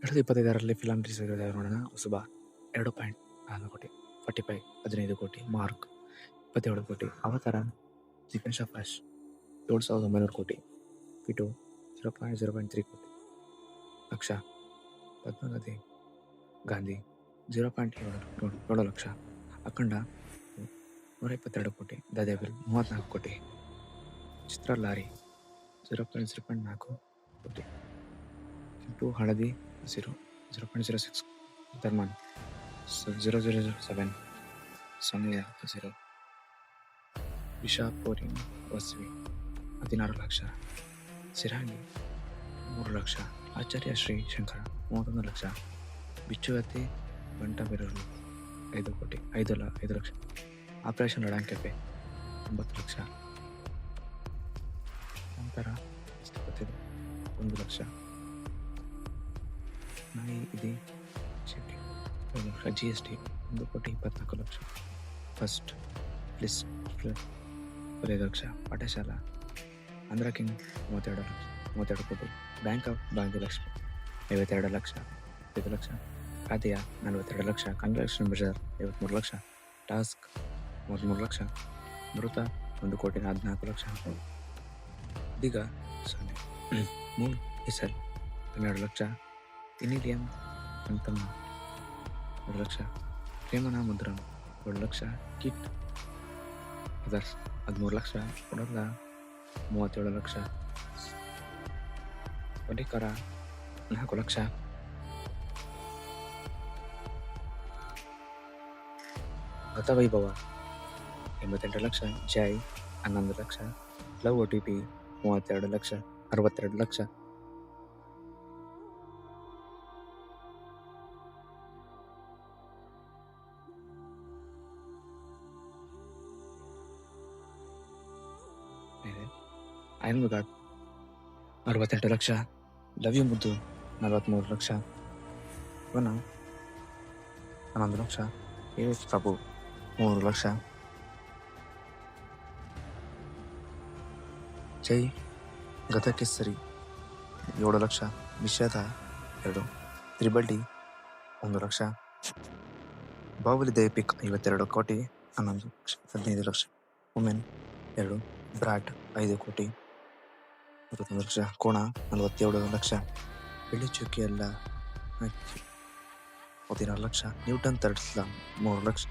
2025ರಲ್ಲಿ film release ನೋಡೋಣ. ಹೊಸಬ 2.4 ಕೋಟಿ, 45 15 ಕೋಟಿ, ಮಾರ್ಕ್ 27 ಕೋಟಿ, ಅವತಾರ ಜಿಗ್ನೇಶ್ ಫ್ಲಾಶ್ 7,900 ಕೋಟಿ, ಪಿಟು 0.3 ಕೋಟಿ, ಲಕ್ಷ ಪದ್ಮನಾಭಿ ಗಾಂಧಿ 0.7 ಲಕ್ಷ, ಅಖಂಡ 122 ಕೋಟಿ, ದಾದಾವಿಲ್ 34 ಕೋಟಿ, ಚಿತ್ರ ಲಾರಿ 0.4 ಕೋಟಿ, ಕೆಂಪು ಹಳದಿ ಹಸಿರು 0.06, ಧರ್ಮನ್ 0007, ಸಮಯ 0, ವಿಷಾಪುರಿ ವಸ್ವಿ 16 ಲಕ್ಷ, ಸಿರಾಗಿ 3 ಲಕ್ಷ, ಆಚಾರ್ಯ ಶ್ರೀ ಶಂಕರ 31 ಲಕ್ಷ, ಬಿಚ್ಚುಗತ್ತಿ ಬಂಟ ಬೆರಳು 5 ಕೋಟಿ 5 ಲಕ್ಷ, ಆಪರೇಷನ್ ಲಡಾನ್ ಕೆಫೆ 9 ಲಕ್ಷ, ನಂತರ 1 ಲಕ್ಷ, ನಾಯಿ ಇದೆ ಚೀಟಿ 1 ಲಕ್ಷ, GST 1,24 ಲಕ್ಷ, ಫಸ್ಟ್ ಲಿಸ್ಟ್ 15 ಲಕ್ಷ, ಪಾಠಶಾಲಾ ಆಂಧ್ರ ಕಿಂಗ್ 32 ಕೋಟಿ, ಬ್ಯಾಂಕ್ ಆಫ್ ಭಾಗ್ಯಲಕ್ಷ್ಮಿ 52 ಲಕ್ಷ 5 ಲಕ್ಷ, ಖಾತೆಯ 42 ಲಕ್ಷ, ಕನ್ವೆನ್ಷನ್ ಬಜಾರ್ 53 ಲಕ್ಷ, ಟಾಸ್ಕ್ 33 ಲಕ್ಷ, ಮೃತ 1,14 ಲಕ್ಷ, ಇದೀಗ 0, ಮೂನ್ ಹೆಸಲ್ 12 ಲಕ್ಷ, ಇನಿಲಿಯಂ ಅಂತಮ್ಮ 2 ಲಕ್ಷ, ಪ್ರೇಮನ ಮುದ್ರಂ 2 ಲಕ್ಷ, ಕಿಟ್ ಅದರ್ಸ್ 13 ಲಕ್ಷ, ಕೊಡಲ್ಲ 37 ಲಕ್ಷ, ಪಡಿಕರ 4 lakh, Gathavaibhava 88 lakh, Jai 11 lakh, love OTP 32 lakh, 62 lakh, iron guard 68 lakh, love you ಮುದ್ದು 43 ಲಕ್ಷ, ವನ 11 ಲಕ್ಷ, ಪ್ರಭು 3 ಲಕ್ಷ, ಜೈ ಗತಕೆಸರಿ 7 ಲಕ್ಷ, ನಿಷೇಧ 2, ತ್ರಿಬಲ್ಡಿ 1 ಲಕ್ಷ, ಬಾಹುಬಲಿ ದೈಪಿಕ್ 52 ಕೋಟಿ 15 ಲಕ್ಷ, ವುಮೆನ್ 2, ಬ್ರಾಟ್ 5 ಕೋಟಿ 21 ಲಕ್ಷ, ಕೋಣ 47 ಲಕ್ಷ, ಬೆಳ್ಳಿ ಚುಕ್ಕಿ ಎಲ್ಲ 16 ಲಕ್ಷ, ನ್ಯೂಟನ್ ಥರ್ಡ್ ಸ್ಲಾಮ್ 3 ಲಕ್ಷ,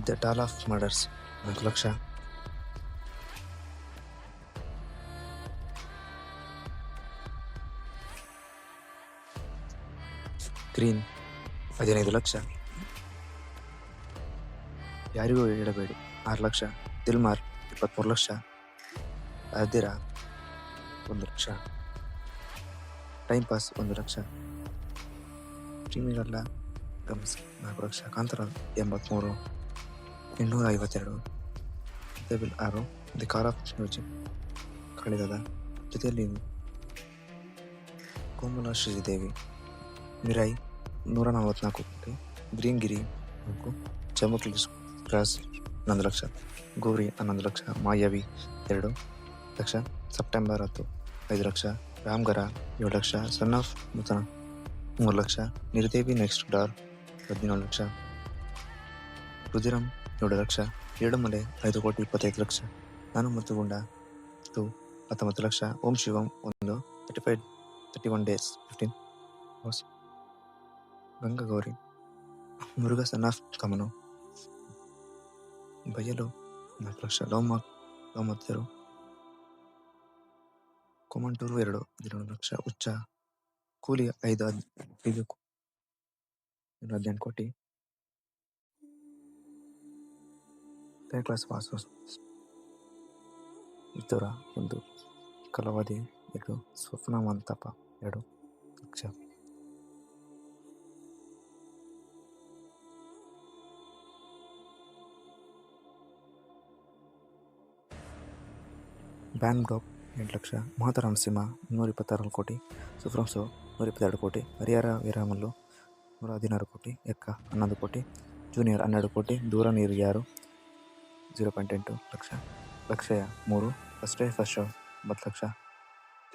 ದ ಟಾಲ್ ಆಫ್ ಮರ್ಡರ್ಸ್ 4 ಲಕ್ಷ, ಗ್ರೀನ್ 15 ಲಕ್ಷ, ಯಾರಿಗೂ ಹೇಳಬೇಡಿ 6 ಲಕ್ಷ, ದಿಲ್ಮಾರ್ 23 ಲಕ್ಷ, ಅದಿರ 1 ಲಕ್ಷ, ಟೈಮ್ ಪಾಸ್ 1 ಲಕ್ಷ, ಪ್ರೀಮಿಯರ್ಲ ಗಮ್ಸ್ 4 ಲಕ್ಷ, Kantara 83, 852, devil 6, the car of music ಕಳೆದದ ಜೊತೆಯಲ್ಲಿ ಕೋಮಲ ಶ್ರೀದೇವಿ, ಮಿರೈ 144 ಕೋಟಿ, ಗ್ರೀನ್ ಗಿರಿ 4, ಜಮ್ಮು ಕ್ರಾಸ್ 11 ಲಕ್ಷ, ಗೌರಿ 11 ಲಕ್ಷ, ಮಾಯಾವಿ 2 ಲಕ್ಷ, September 10 5 lakh, ರಾಮ್ಗರ 7 lakh, son of ನೂತನ 3 ಲಕ್ಷ, ನಿರ್ದೇವಿ ನೆಕ್ಸ್ಟ್ ಡಾರ್ 17 ಲಕ್ಷ, ರುದಿರಂ 7 ಲಕ್ಷ, ಏಳುಮಲೆ 5 ಕೋಟಿ 25 ಲಕ್ಷ, ನಾನು ಮತ್ತು ಗುಂಡ 19 ಲಕ್ಷ, ಓಂ ಶಿವಂ 1 31 ಡೇಸ್ 15 hours, ಗಂಗಗೌರಿ, ಮುರುಘಾ ಸನ್ ಆಫ್ ಕಮನು ಬಯಲು 4 ಲಕ್ಷ, ಲೋಮತ್ತರು ಕೊಮಂಟೂರು 2 17 ಲಕ್ಷ, ಉಚ್ಚ ಕೂಲಿ 18 ಕೋಟಿ, ಥರ್ಡ್ ಕ್ಲಾಸ್ ವಾಸು ಇದ್ದರ 1, ಕಲವಾದಿ 2, ಸ್ವಪ್ನ ಮಂತಪ 2 ಲಕ್ಷ, ಬ್ಯಾನ್ ಬ್ರಾಕ್ 8 ಲಕ್ಷ, ಮಹತರಾಮ್ ಸಿಂಹ 126 ಕೋಟಿ, ಸುಫ್ರಂಸೋ 122 ಕೋಟಿ, ಹರಿಹರ ವೀರಮಲ್ಲು 116 ಕೋಟಿ, ಎಕ್ಕ 11 ಕೋಟಿ, ಜೂನಿಯರ್ 12 ಕೋಟಿ, ದೂರ ನೀರು ಯಾರು 0.8 ಲಕ್ಷ, ಲಕ್ಷಯ 3 first day first show 10 lakh,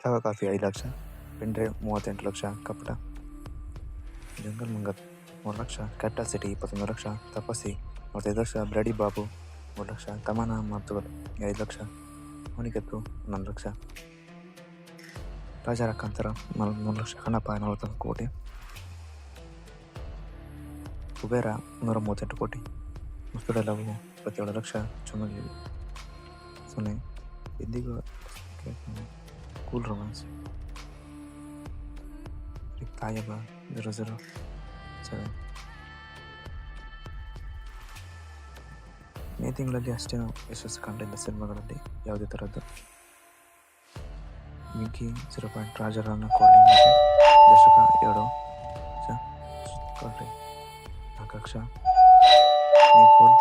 Java coffee 5 lakh, pen drive 38 lakh, ಕಪಟ ಜಂಗಲ್ ಮಂಗತ್ 3 ಲಕ್ಷ, ಕ್ಯಾಪ್ಟಾ ಸಿಟಿ 21 ಲಕ್ಷ, ತಪಸ್ಸಿ 35 ಲಕ್ಷ, ಬ್ಲಡಿ ಬಾಬು 3 ಲಕ್ಷ, ತಮನ ಮಾತುಗಳು 5 ಲಕ್ಷ, ಮಣಿಗೆತ್ತು 11 ಲಕ್ಷ, ರಾಜ ರಕಾಂತರ 3 ಲಕ್ಷ, ಕಣ್ಣಪ್ಪ 41 ಕೋಟಿ, ಕುಬೇರ 138 ಕೋಟಿ, ಮುಸ್ತುಡೆಲ್ಲವು 27 ಲಕ್ಷ, ಚುಮಲಿ 0, ಎಂದಿಗೂ ಕೂಲ್ ರೊಮ್ಯಾನ್ಸ್ ತಾಯಬ 007, ಮೇ ತಿಂಗಳಲ್ಲಿ ಅಷ್ಟೇನು ಯಶಸ್ಸು ಕಂಡಿಲ್ಲ ಸಿನಿಮಾಗಳಲ್ಲಿ ಯಾವುದೇ ಥರದ್ದು. ಮಿಂಕಿ 0. ರಾಜರನ್ನ ಕೋಳಿ ಮತ್ತು ದಶಕ 2 ಕೋಟಿ 4 ಲಕ್ಷ, ನಿಪೋಲ್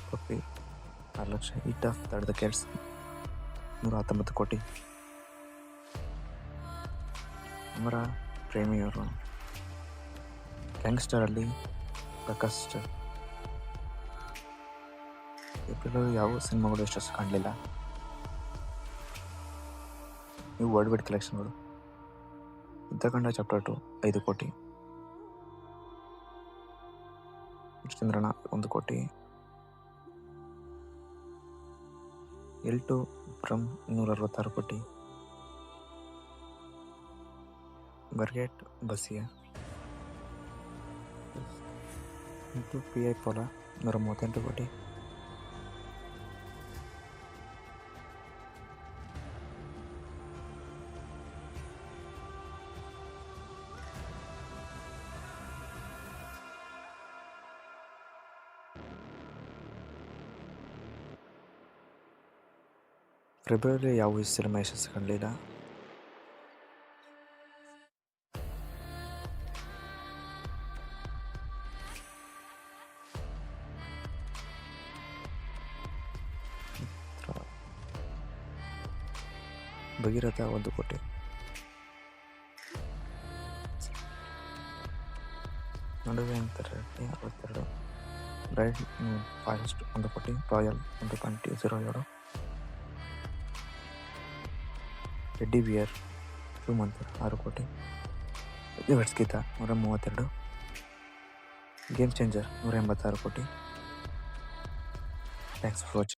ಪಪ್ಪಿ 6 ಲಕ್ಷ, ಈಟ್ ಆಫ್ ದ ಕೆಟ್ಸ್ 119 ಕೋಟಿ, ಅಮರ ಪ್ರೇಮಿಯವರು ಗ್ಯಾಂಗ್ಸ್ಟರಲ್ಲಿ ಪ್ರಕಾಶ್ ಏಪ್ರಿಲ್ ಯಾವ ಸಿನಿಮಾಗಳು ಯಶಸ್ಸು ಕಾಣಲಿಲ್ಲ. ಇವು ವರ್ಲ್ಡ್ ವೈಡ್ ಕಲೆಕ್ಷನ್ಗಳು. ಯುದ್ಧಕಾಂಡ ಚಾಪ್ಟರ್ 2 5 ಕೋಟಿ, ಚಂದ್ರನ 1 ಕೋಟಿ, L2 ಫ್ರಮ್ 166 ಕೋಟಿ, ಬರ್ಗೆಟ್ ಬಸಿಯಾ PI ಪೋಲ 138 ಕೋಟಿ, ಫೆಬ್ರವರಿ ಯಾವ ಸಿನಿಮಾ ಯಶಸ್ಸು ಕಾಣಲಿಲ್ಲ. ಭಗೀರಥ 1 ಕೋಟಿ, ನಡುವೆ ಅಂತಾರೆ 62, ಬ್ರೈಡ್ ಫಾರೆಸ್ಟ್ 1 ಕೋಟಿ, ರಾಯಲ್ 1.07, ಟೆಡ್ಡಿ ಬಿಯರ್ 2 ಮಂತ್ 6 ಕೋಟಿ, ಗೀತಾ 132, ಗೇಮ್ ಚೇಂಜರ್ 186 ಕೋಟಿ. Thanks for watching.